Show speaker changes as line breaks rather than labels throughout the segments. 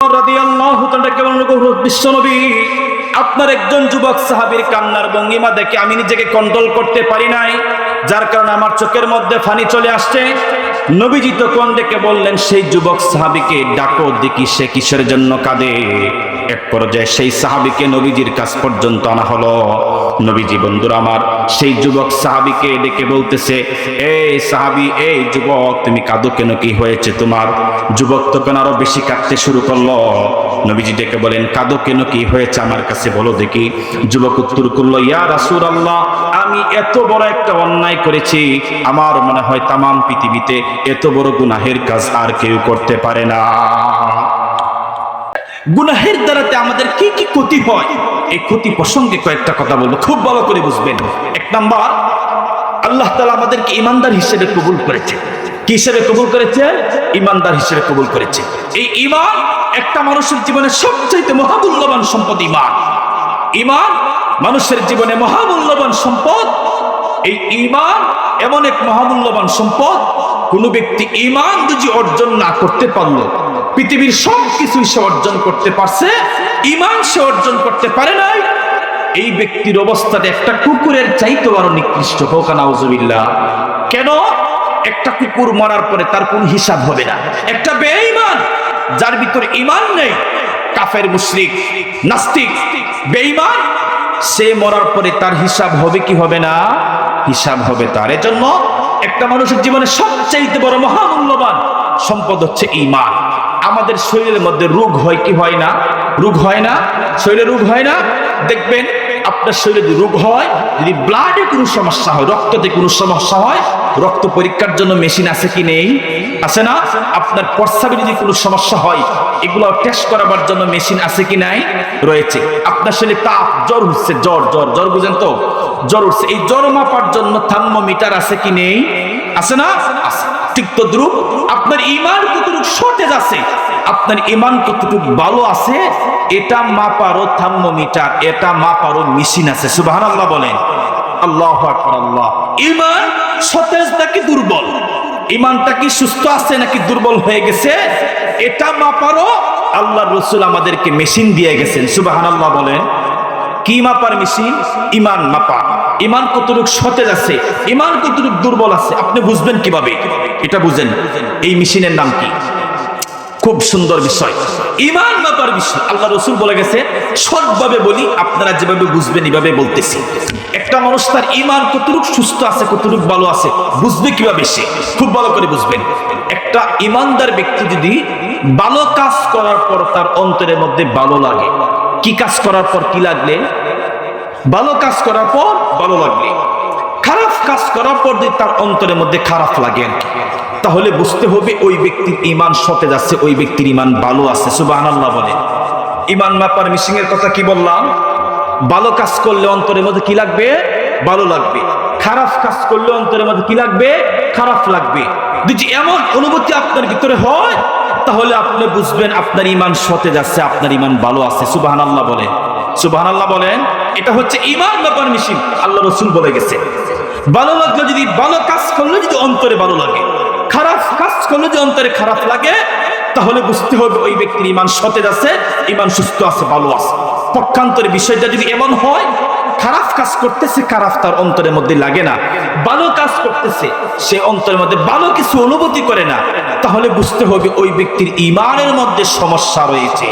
ওমর রাদিয়াল্লাহু তাআলা কেমন বিশ্বনবী, আপনার একজন যুবক সাহাবীর কান্নার ভঙ্গিমা দেখে আমি নিজেকে কন্ট্রোল করতে পারি নাই, যার কারণে আমার চোখের মধ্যে পানি চলে আসছে। নবীজি তখন ডেকে বললেন, সেই যুবক সাহাবীকে ডাকো, দেখি সে কিসের জন্য কাঁদে। এক পর্যায়ে সেই সাহাবীকে নবীজির কাছ পর্যন্ত আনা হলো। নবীজি বন্ধুরা আমার সেই যুবক সাহাবীকে ডেকে বলতেছে, এই সাহাবী, এই যুবক, তুমি কাঁদো কেন, কি হয়েছে তোমার? যুবক তখন আরো বেশি কাঁদতে শুরু করলো। নবীজি ডেকে বলেন, কাঁদো কেন, কি হয়েছে আমার কাছে বলো দেখি। যুবক উত্তর করলো, ইয়া রাসূলুল্লাহ, আমি এত বড় একটা অন্যায় করেছি, আমার মনে হয় তামাম পৃথিবীতে এত বড় গুনাহের কাজ আর কেউ করতে পারে না। গুনাহের দ্বারাতে আমাদের কি কি ক্ষতি হয়, এই ক্ষতি প্রসঙ্গে কয়েকটা কথা বলবো, খুব ভালো করে বুঝবেন। এক নাম্বার, আল্লাহ তাআলা আমাদেরকে ইমানদার হিসেবে কবুল করেছে। কি হিসেবে কবুল করেছে? ইমানদার হিসেবে কবুল করেছে। এই ঈমান একটা মানুষের জীবনে সবচেয়ে মহামূল্যবান সম্পদ। ঈমান মানুষের জীবনে মহামূল্যবান সম্পদ। এই ঈমান এমন এক মহামূল্যবান সম্পদ, কোন ব্যক্তি ঈমান যদি অর্জন না করতে পারলো, পৃথিবীর সব কিছুই সে অর্জন করতে পারছে, ঈমান সে অর্জন করতে পারে নাই, এই ব্যক্তির অবস্থাটা একটা কুকুরের চাইতে আরো নিকৃষ্ট। হোক নাউজুবিল্লাহ। কেন? একটা কুকুর মরার পরে তার কোন হিসাব হবে না। একটা বেঈমান যার ভিতরে ঈমান নেই, কাফের, মুশরিক, নাস্তিক, বেঈমান, সে মরার পরে তার হিসাব হবে কি হবে না? হিসাব হবে তার। এজন্য একটা মানুষের জীবনে সবচেয়ে বড় মহামূল্যবান সম্পদ হচ্ছে ঈমান। আমাদের শরীরের মধ্যে রোগ হয় কি হয় না? রোগ হয় না? শরীরে রোগ হয় না? দেখবেন আপনার শরীরে যদি রোগ হয়, যদি ব্লাডে কোনো সমস্যা হয়, রক্ততে কোনো সমস্যা হয়, রক্ত পরীক্ষার জন্য মেশিন আছে কি নেই? আছে না? আপনার প্রস্রাবে যদি কোনো সমস্যা হয়, এগুলো টেস্ট করাবার জন্য মেশিন আছে কি নাই? রয়েছে। আপনার শরীরে তাপ, জ্বর হচ্ছে, জ্বর জ্বর জ্বর বুঝেন তো? জ্বর উঠছে, এই জ্বর মাপার জন্য থার্মোমিটার আছে কি নেই? আছে না? আছে। ঠিক তদ্রুপ আপনার ঈমান কতটুকু শর্টেজ আছে, আপনার ঈমান কতটুকু ভালো আছে, এটা মাপারও থার্মোমিটার, এটা মাপারও মেশিন আছে। সুবহানাল্লাহ বলেন। আল্লাহু আকবার। আল্লাহ। ঈমান সতেজ নাকি দুর্বল, ঈমানটা কি সুস্থ আছে নাকি দুর্বল হয়ে গেছে, এটা মাপারও আল্লাহর রাসূল আমাদেরকে মেশিন দিয়ে গেছেন। সুবহানাল্লাহ বলেন। কি মাপার মেশিন? ঈমান মাপা। ঈমান কতটুকু সতেজ আছে, ঈমান কতটুকু দুর্বল আছে, আপনি বুঝবেন কিভাবে? এটা বুঝেন, এই মেশিনের নাম কি? খুব সুন্দর বিষয়, ঈমান মাপার বিষয়। আল্লাহ রাসূল বলে গেছে, সৎভাবে বলি, আপনারা যেভাবে বুঝবেন এইভাবে বলতেছি। একটা মানুষ তার ঈমান কতটুকু সুস্থ আছে, কতটুকু ভালো আছে, বুঝবে কিভাবে? সে খুব ভালো করে বুঝবেন। একটা ঈমানদার ব্যক্তি যদি ভালো কাজ করার পর তার অন্তরের মধ্যে ভালো লাগে, কি কাজ করার পর কি লাগলে? ভালো কাজ করার পর ভালো লাগলে, খারাপ কাজ করার পর যদি তার অন্তরের মধ্যে খারাপ লাগে, তাহলে বুঝতে হবে ওই ব্যক্তির ঈমান সতেজ আছে, ওই ব্যক্তির ঈমান ভালো আছে। সুবহানাল্লাহ বলে। ঈমান মাপার মেশিনের কথা কি বললাম? ভালো কাজ করলে অন্তরের মধ্যে কি লাগবে? ভালো লাগবে। খারাপ কাজ করলে অন্তরের মধ্যে কি লাগবে? খারাপ লাগবে। যদি এমন অনুভূতি আপনার ভিতরে হয়, তাহলে আপনি বুঝবেন আপনার ঈমান সতেজ আছে, আপনার ঈমান ভালো আছে। সুবহানাল্লাহ বলেন। সুবহানাল্লাহ বলেন। এটা হচ্ছে ঈমান মাপার মেশিন। আল্লাহ রাসূল বলে গেছে, ভালো লাগলে, যদি ভালো কাজ করলে যদি অন্তরে ভালো লাগে, খারাপ কাজ করলে যদি অন্তরে খারাপ লাগে, তাহলে বুঝতে হবে ওই ব্যক্তির ঈমান সতেজ আছে, ঈমান সুস্থ আছে, ভালো আছে। পক্ষান্তরে বিষয়টা যদি এমন হয়, খারাপ কাজ করতেছে, খারাপ তার অন্তরের মধ্যে লাগে না, ভালো কাজ করতেছে, সে অন্তরের মধ্যে ভালো কিছু অনুভূতি করে না, তাহলে বুঝতে হবে ওই ব্যক্তির ঈমানের মধ্যে সমস্যা রয়েছে।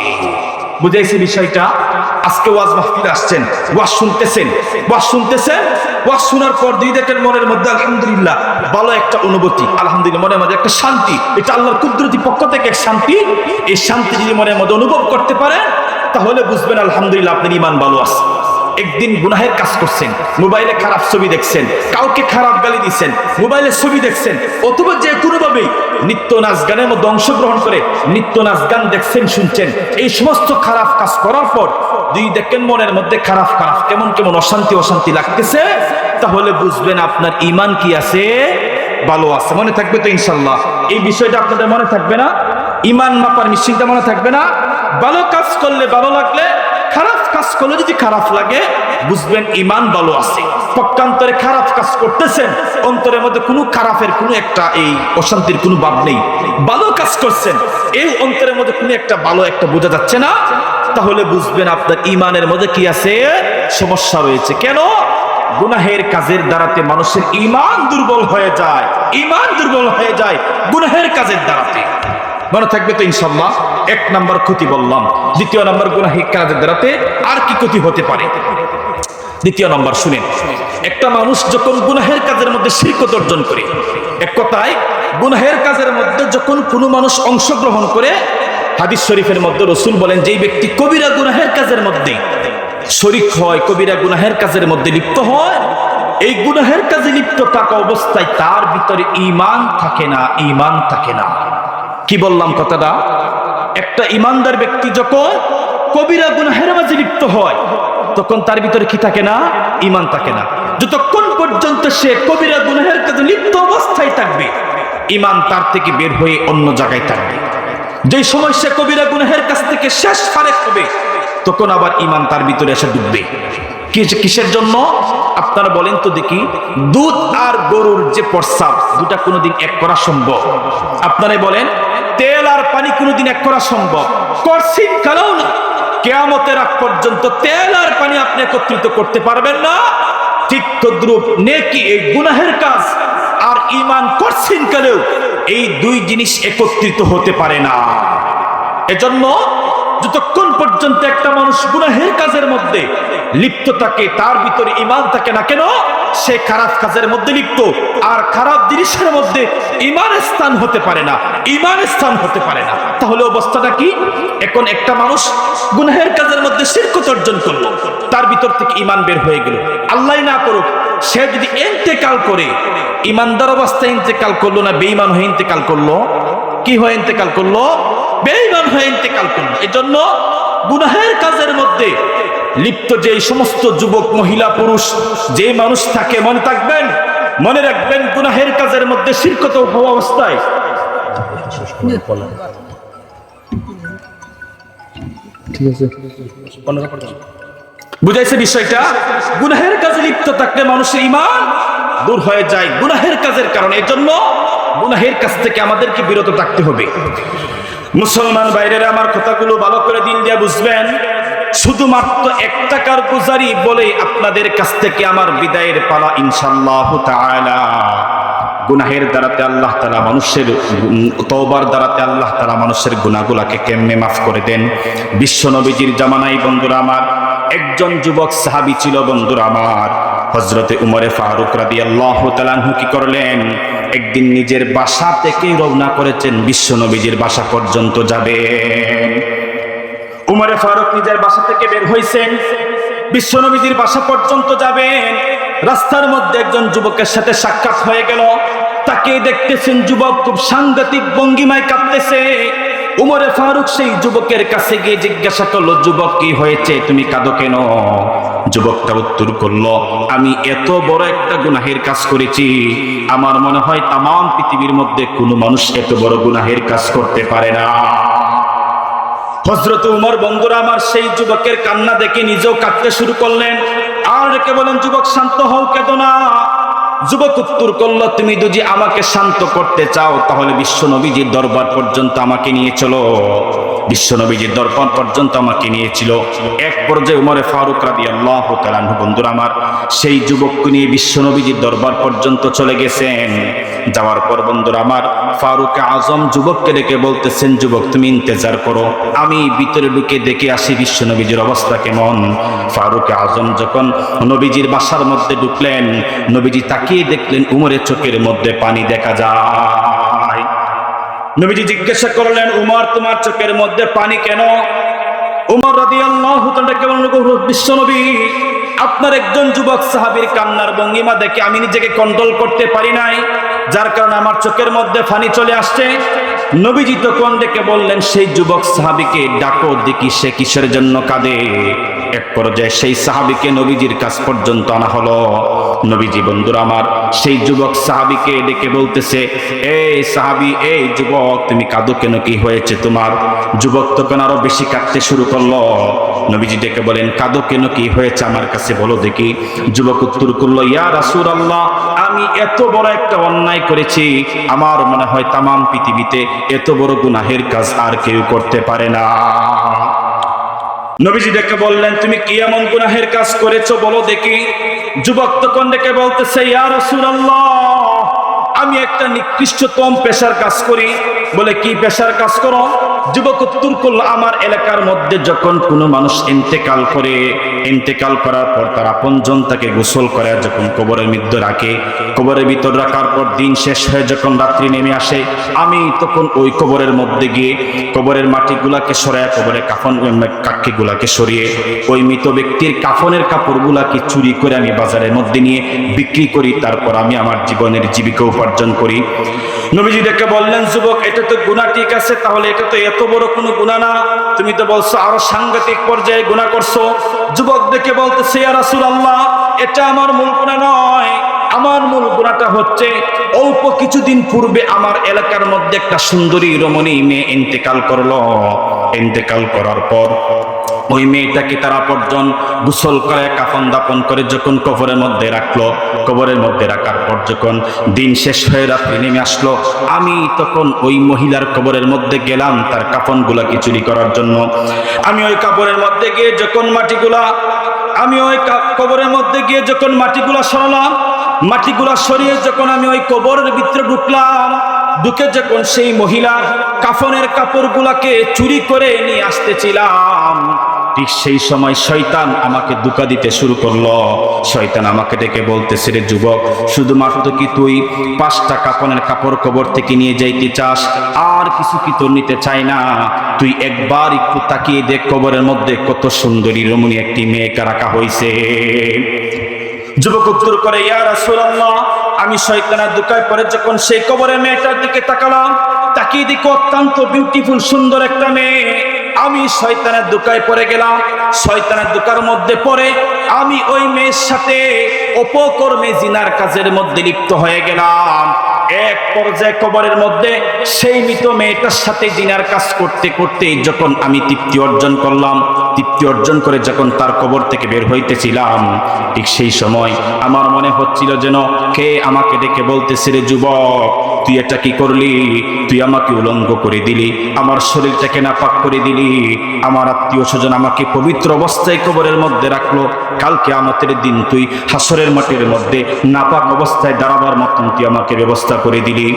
বুঝাইছে বিষয়টা? আজকে ওয়াজ মাহফিলে আসছেন, ওয়াজ শুনতেছেন, ওয়াজ শোনার পর দুই দেখেন মনের মধ্যে আলহামদুলিল্লাহ ভালো একটা অনুভূতি, আলহামদুলিল্লাহ মনের মধ্যে একটা শান্তি, এটা আল্লাহর কুদরতি পক্ষ থেকে এক শান্তি। এই শান্তি যদি মনের মধ্যে অনুভব করতে পারেন, তাহলে বুঝবেন আলহামদুলিল্লাহ আপনার ঈমান ভালো আছে। একদিন গুনাহের কাজ করছেন, মোবাইলে খারাপ ছবি দেখছেন, কাউকে খারাপ গালি দিচ্ছেন, মোবাইলে ছবি দেখছেন, অথবা যে কোনোভাবেই নৃত্য নাচ গানের মধ্যে অংশগ্রহণ করে নৃত্য নাচ গান দেখছেন, শুনছেন, এই সমস্ত খারাপ কাজ করার পর দুই দেখেন মনের মধ্যে খারাপ খারাপ কেমন কেমন অশান্তি অশান্তি লাগতেছে, তাহলে বুঝবেন আপনার ঈমান কি আছে? ভালো আছে। মনে থাকবে তো ইনশাল্লাহ? এই বিষয়টা আপনাদের মনে থাকবে না? ঈমান মাপার মেশিনটা মনে থাকবে না? ভালো কাজ করলে ভালো লাগলে, খারাপ কাজ করলে যদি খারাপ লাগে, বুঝবেন ঈমান ভালো আছে। পক্ষান্তরে খারাপ কাজ করতেছেন, অন্তরের মধ্যে কোনো খারাপের কোনো একটা এই অশান্তির কোনো ভাব নেই। ভালো কাজ করছেন, এই অন্তরের মধ্যে কোনো একটা ভালো একটা বোঝা যাচ্ছে না, তাহলে বুঝবেন আপনার ঈমানের মধ্যে কি আছে, সমস্যা রয়েছে। কেন? গুনাহের কাজের দ্বারাতে মানুষের ঈমান দুর্বল হয়ে যায়, ঈমান দুর্বল হয়ে যায় গুনাহের কাজের দ্বারাতে। মনে থাকবে তো ইনশাআল্লাহ? এক নাম্বার ক্ষতি বললাম। দ্বিতীয় নাম্বার গুনাহের কাজের দ্বারাতে আর কি ক্ষতি হতে পারে? দ্বিতীয় নাম্বার শুনেন, একটা মানুষ যখন গুনাহের কাজের মধ্যে শিরকত অর্জন করে, এক কথায় গুনাহের কাজের মধ্যে যখন কোনো মানুষ অংশগ্রহণ করে, হাদিস শরীফের মধ্যে রাসূল বলেন যে ব্যক্তি কবিরা গুনাহের কাজের মধ্যে শরীক হয়, কবিরা গুনাহের কাজের মধ্যে লিপ্ত হয়, এই গুনাহের কাজে লিপ্ত থাকা অবস্থায় তার ভিতরে ঈমান থাকে না, ঈমান থাকে না। কি বললাম কথাটা? একটা ঈমানদার ব্যক্তি যখন কবিরা গুনাহের মাঝে লিপ্ত হয়, তখন তার ভিতরে কি থাকে না, ঈমান থাকে না। যতক্ষণ পর্যন্ত সে কবিরা গুনাহের কাজে লিপ্ত অবস্থায় থাকবে, ঈমান তার থেকে বের হয়ে অন্য জায়গায় থাকবে। যেই সময় সে কবিরা গুনাহের কাছ থেকে শেষ ফারেক হবে, তখন আবার ঈমান তার ভিতরে এসে ডুববে। কিসের জন্য? আপনারা বলেন তো দেখি, দুধ আর গরুর যে প্রস্রাব, দুটা কোনোদিন এক করা সম্ভব? আপনারাই বলেন। তেল আর পানি কোনোদিন এক করা সম্ভব? করছেন কারণ না। কিয়ামতের আগ পর্যন্ত তেল আর পানি আপনি একত্রিত করতে পারবেন না। ঠিক তদ্রূপ নেকি, এই গুনাহের কাজ আর ঈমান করছেন কালেও এই দুই জিনিস একত্রিত হতে পারে না। এজন্য যতক্ষণ পর্যন্ত একটা মানুষ গুনাহের কাজের মধ্যে লিপ্ত থাকে, তার ভিতরে ঈমান থাকে না। কেন? সে খারাপ কাজের মধ্যে লিপ্ত, আর খারাপ জিনিসের মধ্যে ঈমানের স্থান হতে পারে না, ঈমানের স্থান হতে পারে না। তাহলে অবস্থাটা কি? এখন একটা মানুষ গুনাহের কাজের মধ্যে শিরকত অর্জন করলো, তার ভিতর থেকে ঈমান বের হয়ে গেল। আল্লাহ না করুক, সে যদি ইন্তেকাল করে, ঈমানদার অবস্থায় ইন্তেকাল করলো না বেঈমান হয়ে ইন্তেকাল করলো? কি হয়ে ইন্তেকাল করলো? বেঈমান হয়ে ইন্তেকাল করলো। এজন্য গুনাহের কাজের মধ্যে লিপ্ত যে সমস্ত যুবক, মহিলা, পুরুষ যে মানুষ থাকে, মনে থাকবেন, মনে রাখবেন, গুনাহের কাজের মধ্যে শিরকত হওয়া অবস্থায় বুঝাইছে বিষয়টা? গুনাহের কাজে লিপ্ত থাকলে মানুষের ঈমান দূর হয়ে যায় গুনাহের কাজের কারণে। এজন্য গুনাহের কাছ থেকে আমাদেরকে বিরত থাকতে হবে। মুসলমান ভাইরা, আমার কথাগুলো ভালো করে দিল দিয়ে বুঝবেন। শুধুমাত্র 1 টাকার গুজারি বলে আপনাদের কাছ থেকে আমার বিদায়ের পালা ইনশাআল্লাহ তাআলা। গুনাহের দ্বারাতে আল্লাহ তাআলা মানুষের তওবার দ্বারাতে আল্লাহ তাআলা মানুষের গুনাহগুলোকে কেমনে মাফ করে দেন। বিশ্ব নবীজির জামানায় বন্ধুরা আমার একজন যুবক সাহাবী ছিল বন্ধুরা আমার, হযরতে উমরে ফারুক রাদিয়াল্লাহু তাআলা আনহু কি করলেন, একদিন নিজের বাসা থেকে রওনা করেছেন, বিশ্ব নবীজির বাসা পর্যন্ত যাবেন। উমরে ফারুক নিজের বাসা থেকে বের হইছেন, বিশ্ব নবীজির বাসা পর্যন্ত যাবেন। রাস্তার মধ্যে একজন যুবকের সাথে সাক্ষাৎ হয়ে গেল। তাকে দেখতেছেন, যুবক খুব সাংঘাতিক ভঙ্গিমায় কাঁদতেছে। উমরে ফারুক সেই যুবকের কাছে গিয়ে জিজ্ঞাসা করলো, যুবক কি হয়েছে, তুমি কাঁদো কেন? যুবকটা উত্তর করলো, আমি এত বড় একটা গুনাহের কাজ করেছি, আমার মনে হয় তামাম পৃথিবীর মধ্যে কোনো মানুষ এত বড় গুনাহের কাজ করতে পারে না। হযরত উমর বন্ধুরা আমার সেই যুবকের কান্না দেখে নিজেও কাঁদতে শুরু করলেন। আর রেখে বলেন, যুবক শান্ত হও, কেঁদো না। যুবক উত্তর করলো, তুমি যদি আমাকে শান্ত করতে চাও তাহলে বিশ্ব নবীজির দরবার পর্যন্ত আমাকে নিয়ে চলো। বিশ্ব নবীজির দরবার পর্যন্ত আমাকে নিয়েছিল। এক পর্যায়ে উমরে ফারুক রাদিয়াল্লাহু তাআলা আনহু বন্ধুরা আমার সেই যুবককে নিয়ে বিশ্ব নবীজির দরবার পর্যন্ত চলে গেছেন। যাওয়ার পর বন্ধুরা আমার ফারুক আজম যুবককে ডেকে বলতেছেন, যুবক তুমি ইন্তেজার করো, আমি ভিতরে ঢুকে দেখে আসি বিশ্ব নবীজির অবস্থা কেমন। ফারুক আজম যখন নবীজির বাসার মধ্যে ঢুকলেন, নবীজি তাকিয়ে দেখলেন উমরের চোখের মধ্যে পানি দেখা যায়। নবীজি জিজ্ঞাসা করলেন, উমর তোমার চোখের মধ্যে পানি কেন? উমর রাদিয়াল্লাহু তাআলা বললেন, বিশ্ব নবী আপনার একজন যুবক সাহাবীর কান্নার ভঙ্গিমা দেখে আমি নিজেকে কন্ট্রোল করতে পারি নাই, যার কারণে আমার চোখের মধ্যে পানি চলে আসছে। নবীজি তখন ডেকে বললেন, সেই যুবক সাহাবীকে ডাকো, দেখি সে কিসের জন্য কাঁদে। এক পর্যায়ে সেই সাহাবীকে নবীজির কাছ পর্যন্ত আনা হলো। নবীজি বন্ধুরা আমার সেই যুবক সাহাবীকে ডেকে বলতেছে, এই সাহাবী, এই যুবক, তুমি কাঁদো কেন, কি হয়েছে তোমার? যুবক তখন আরো বেশি কাঁদতে শুরু করলো। নবীজি ডেকে বলেন, কাঁদো কেন, কি হয়েছে আমার কাছে বলো দেখি। যুবক উত্তর করলো, ইয়া রাসূলুল্লাহ, আমি এত বড় একটা অন্যায় করেছি, আমার মনে হয় তামাম পৃথিবীতে এত বড় গুনাহের কাজ আর কেউ করতে পারে না। নবীজি ডেকে বললেন, তুমি কি এমন গুনাহের কাজ করেছো বলো দেখি। যুবক তখন ডেকে বলতেছে, ইয়া রাসূলুল্লাহ, আমি একটা নিকৃষ্টতম পেশার কাজ করি। বলে, কি পেশার কাজ করো? যুবক উত্তর করলো, আমার এলাকার মধ্যে যখন কোনো মানুষ ইন্তেকাল করে, ইন্তেকাল করার পর তার আপনজন তাকে গোসল করে যখন কবরের মধ্যে রাখে, কবরের ভিতর রাখার পর দিন শেষ হয়ে যখন রাত্রি নেমে আসে, আমি তখন ওই কবরের মধ্যে গিয়ে কবরের মাটিগুলাকে সরায়, কবরের কাফন কাঠিগুলাকে সরিয়ে ওই মৃত ব্যক্তির কাফনের কাপড়গুলাকে চুরি করে আমি বাজারের মধ্যে নিয়ে বিক্রি করি, তারপর আমি আমার জীবনের জীবিকা উপার্জন করি। নবীজি ডেকে বললেন, যুবক, এটা তো গুনাহ ঠিক আছে, তাহলে এটা তো এত বড় কোনো গুনাহ না, তুমি তো বলছো আরো সাংঘাতিক পর্যায়ে গুনাহ করছো। যুবক ডেকে বলতেছে, ইয়া রাসূলুল্লাহ, এটা আমার মূল গুনাহ নয়। আমার মূল গুনাহটা হচ্ছে অল্প কিছুদিন পূর্বে আমার এলাকার মধ্যে একটা সুন্দরী রমণী মেয়ে ইন্তেকাল করলো। ইন্তেকাল করার পর ওই মেয়েটাকে তারা পর্যন্ত গোসল করে কাফন দাপন করে যখন কবরের মধ্যে রাখলো, কবরের মধ্যে রাখার পর যখন দিন শেষ হয়ে রাত্রি নেমে আসলো, আমি তখন ওই মহিলার কবরের মধ্যে গেলাম তার কাফনগুলাকে চুরি করার জন্য। আমি ওই কবরের মধ্যে গিয়ে যখন মাটিগুলা সরালাম, মাটিগুলা সরিয়ে যখন আমি ওই কবরের ভিতরে ঢুকলাম, ঢুকে যখন সেই মহিলার কাফনের কাপড়গুলাকে চুরি করে নিয়ে আসতেছিলাম, ঠিক সেই সময় শয়তান আমাকে ধোঁকা দিতে শুরু করলো। শয়তান আমাকে ডেকে বলতেছে, রে যুবক, শুধুমাত্র কি তুই 5টা কাফনের কাপড় কবর থেকে নিয়ে যাইতে চাস, আর কিছু কি তোর নিতে চাই না? তুই একবার একটু তাকিয়ে দেখ কবরের মধ্যে কত সুন্দরী রমণী একটি মেয়েকে রাখা হয়েছে। যুবক উত্তর করে, ইয়া রাসূলুল্লাহ, আমি শয়তানের ধোঁকায় পড়ে যখন সেই কবরের মেয়েটার দিকে তাকালাম, তাকিয়ে দেখি অত্যন্ত বিউটিফুল সুন্দর একটা মেয়ে। আমি শয়তানের ধোঁকায় পড়ে গেলাম। শয়তানের ধোঁকার মধ্যে পড়ে আমি ওই মেয়ের সাথে অপকর্মে জিনার কাজের মধ্যে লিপ্ত হয়ে গেলাম। এক পর্যায়ে কবরের মধ্যে সেই মৃত মেয়েটার সাথে জিনার কাজ করতে করতে যখন আমি তৃপ্তি অর্জন করলাম, তৃপ্তি অর্জন করে যখন তার কবর থেকে বের হইতেছিলাম, ঠিক সেই সময় আমার মনে হচ্ছিল যেন কে আমাকে ডেকে বলতেছে, রে যুবক, তুই এটা কি করলি? তুই আমাকে উলঙ্গ করে দিলি, আমার শরীরটাকে নাপাক করে দিলি, আমার আত্মীয় স্বজন আমাকে পবিত্র অবস্থায় কবরের মধ্যে রাখলো, কালকে কিয়ামতের দিন তুই হাসরের মাটির মধ্যে নাপাক অবস্থায় দাঁড়াবার মতন তুই আমাকে ব্যবস্থা করে দিলি।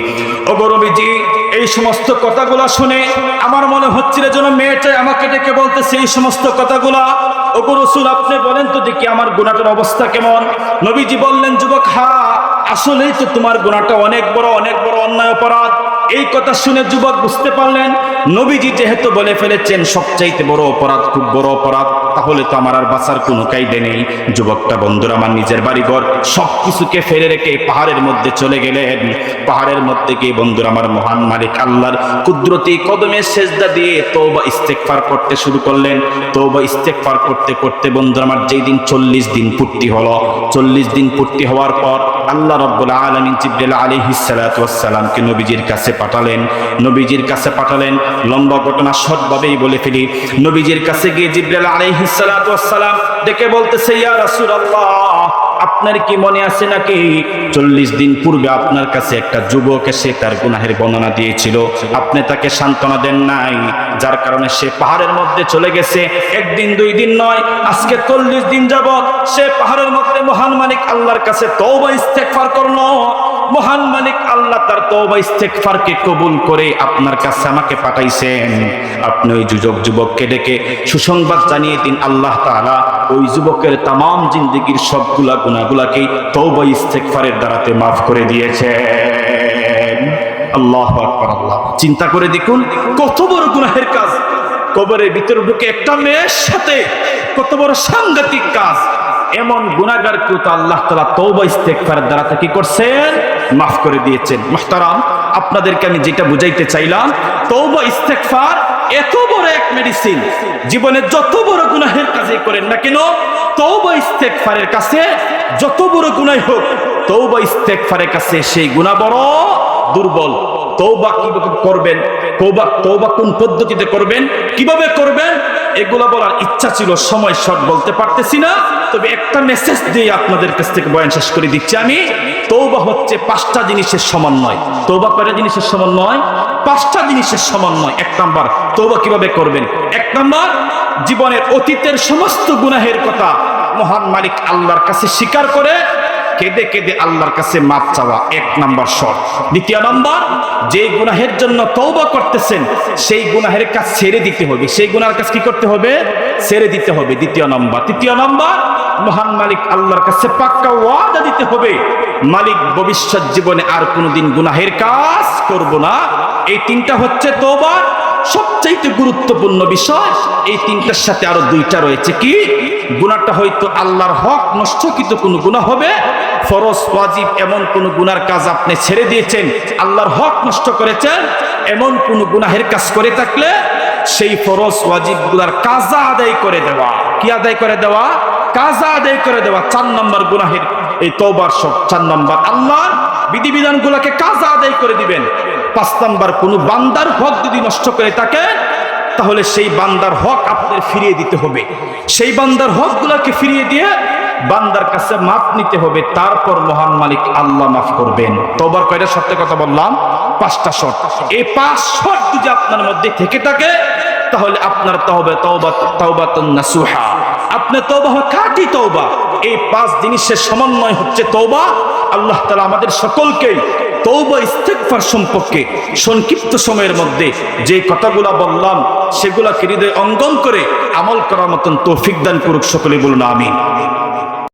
ওগো নবীজি, এই সমস্ত কথাগুলা শুনে আমার মনে হচ্ছিল যেন মেয়েটা আমাকে ডেকে বলতেছে এই সমস্ত কথাগুলা। ওগো রাসূল, আপনি বলেন তো দেখি আমার গুনাহটার অবস্থা কেমন? নবীজি বললেন, যুবক, হ্যাঁ, আসলেই তো তোমার গুনাহটা অনেক বড় অন্যায় অপরাধ। এই কথা শুনে যুবক বুঝতে পারলেন নবীজি যেহেতু বলে ফেলেছেন সবচাইতে বড় অপরাধ, খুব বড় অপরাধ, তাহলে তো আমার আর বাঁচার কোনো কায়দা নেই। যুবকটা বন্ধুরা আমার নিজের বাড়িঘর সবকিছুকে ফেলে রেখে পাহাড়ের মধ্যে চলে গেলেন। পাহাড়ের মধ্যে গিয়ে বন্ধুরা আমার মহান মালিক আল্লাহর কুদরতি কদমে সেজদা দিয়ে তওবা ইস্তেগফার করতে শুরু করলেন। তওবা ইস্তেগফার করতে করতে বন্ধুরা আমার যেই দিন 40 দিন পূর্তি হলো, 40 দিন পূর্তি হওয়ার পর আল্লাহ রাব্বুল আলামিন জিবরিল আলাইহিস সালাতু ওয়াস সালামকে নবীজির কাছে পাঠালেন। নবীজির কাছে পাঠালেন, লম্বা ঘটনা শর্টভাবেই বলে ফেলি। নবীজির কাছে গিয়ে জিবরিল আলাইহিস সালাতু ওয়াস সালাম ডেকে বলতেছে, ইয়া রাসূলুল্লাহ, আপনার কি মনে আছে নাকি 40 দিন পূর্বে আপনার কাছে একটা যুবক এসে তার গুনাহের বর্ণনা দিয়েছিল, আপনি তাকে সান্ত্বনা দেন নাই, যার কারণে সে পাহাড়ের মধ্যে চলে গেছে। একদিন 2 দিন নয়, আজকে 40 দিন যাবত সে পাহাড়ের মধ্যে মহান মালিক আল্লাহর কাছে তওবা ইস্তেগফার করলো। মহান মালিক আল্লাহ তার তওবা ইস্তেগফারকে কবুল করে আপনার কাছে আমাকে পাঠাইছেন। আপনি ওই যুবককে ডেকে সুসংবাদ জানিয়ে দিন, আল্লাহ তাআলা ওই যুবকের তামাম জিন্দেগীর সবগুলা গুনাহগুলাকে তওবা ইস্তেগফারের দ্বারাতে মাফ করে দিয়েছেন। আল্লাহু আকবার। আল্লাহ, চিন্তা করে দেখুন কত বড় গুনাহের কাজ। কবরের ভিতরে ঢুকে একটা মেয়ের সাথে কত বড় সাংঘাতিক কাজ। এমন গুনাহগারকে তো আল্লাহ তাআলা তওবা ইস্তেগফারের দ্বারা কি করছেন? মাফ করে দিয়েছেন। মুহতারাম, আপনাদেরকে আমি যেটা বুঝাইতে চাইলাম, তওবা ইস্তেগফার এত বড় এক মেডিসিন। জীবনে যত বড় গুনাহের কাজে করেন না কেন, তওবা ইস্তেগফারের কাছে যত বড় গুনাহ হোক, তওবা ইস্তেগফারের কাছে সেই গুনাহ বড় দুর্বল। তওবা কিভাবে করবেন, তওবা কোন পদ্ধতিতে করবেন, কিভাবে করবেন, এগুলা বলার ইচ্ছা ছিল, সময় শর্ট বলতে পারতেছি না। তবে একটা মেসেজ দিয়ে আপনাদের কাছ থেকে বয়ান শেষ করে দিচ্ছি আমি। তওবা হচ্ছে 5টা জিনিসের সমন্বয়। তওবা কয়টা জিনিসের সমন্বয়? 5টা জিনিসের সমন্বয়। 1 নাম্বার, তওবা কিভাবে করবেন? 1 নাম্বার, জীবনের অতীতের সমস্ত গুনাহের কথা মহান মালিক আল্লাহর কাছে স্বীকার করে কেঁদে কেঁদে আল্লাহর কাছে মাপ চাওয়া, 1 নাম্বার শর্ত। 2 নাম্বার, যে গুনাহের জন্য তওবা করতেছেন সেই গুনাহের কাজ ছেড়ে দিতে হবে। সেই গুনাহের কাজ কি করতে হবে? ছেড়ে দিতে হবে। 2 নাম্বার। 3 নাম্বার, মহান মালিক আল্লাহর কাছে পাক্কা ওয়াদা দিতে হবে, মালিক ভবিষ্যৎ জীবনে আর কোনোদিন গুনাহের কাজ করব না। এই 3টা হচ্ছে তওবার সবচাইতে গুরুত্বপূর্ণ বিষয়। এই 3টার সাথে আরো 2টা রয়েছে। কি? গুনাহটা হয়তো আল্লাহর হক নষ্টকৃত কোনো গুনাহ হবে, ফরজ ওয়াজিব এমন কোন গুনার কাজ আপনি ছেড়ে দিয়েছেন, আল্লাহর হক নষ্ট করেছেন, এমন কোন গুনাহের কাজ করে থাকলে সেই ফরজ ওয়াজিব গুলার কাজা আদায় করে দেওয়া। কি আদায় করে দেওয়া? কাজা আদায় করে দেওয়া। 4 নম্বর গুনাহের এই তওবার সব 4 নম্বর, আল্লাহর বিধিবিধান গুলাকে কাজা আদায় করে দিবেন। 5 নম্বর, কোন বান্দার হক যদি নষ্ট করে থাকে তাহলে সেই বান্দার হক আপনাদের ফিরিয়ে দিতে হবে। সেই বান্দার হক গুলাকে ফিরিয়ে দিয়ে বান্দার কাছে মাফ নিতে হবে, তারপর মহান মালিক আল্লাহ মাফ করবেন। তওবার কয়টা শর্তের কথা বললাম? 5টা শর্ত। এই 5 শর্ত যদি আপনার মধ্যে থেকে থাকে তাহলে আপনার তাওবাতুন নাসুহা, আপনার তওবা খাঁটি তওবা। এই 5 জিনিসের সমন্বয় হচ্ছে তওবা। আল্লাহ তাআলা আমাদের সকলকে তওবা ইস্তেগফার সম্পর্কে সংক্ষিপ্ত সময়ের মধ্যে যে কথাগুলা বললাম সেগুলাকে হৃদয়ে অঙ্গন করে আমল করার মতন তৌফিক দান করুক। সকলে বলুন আমিন।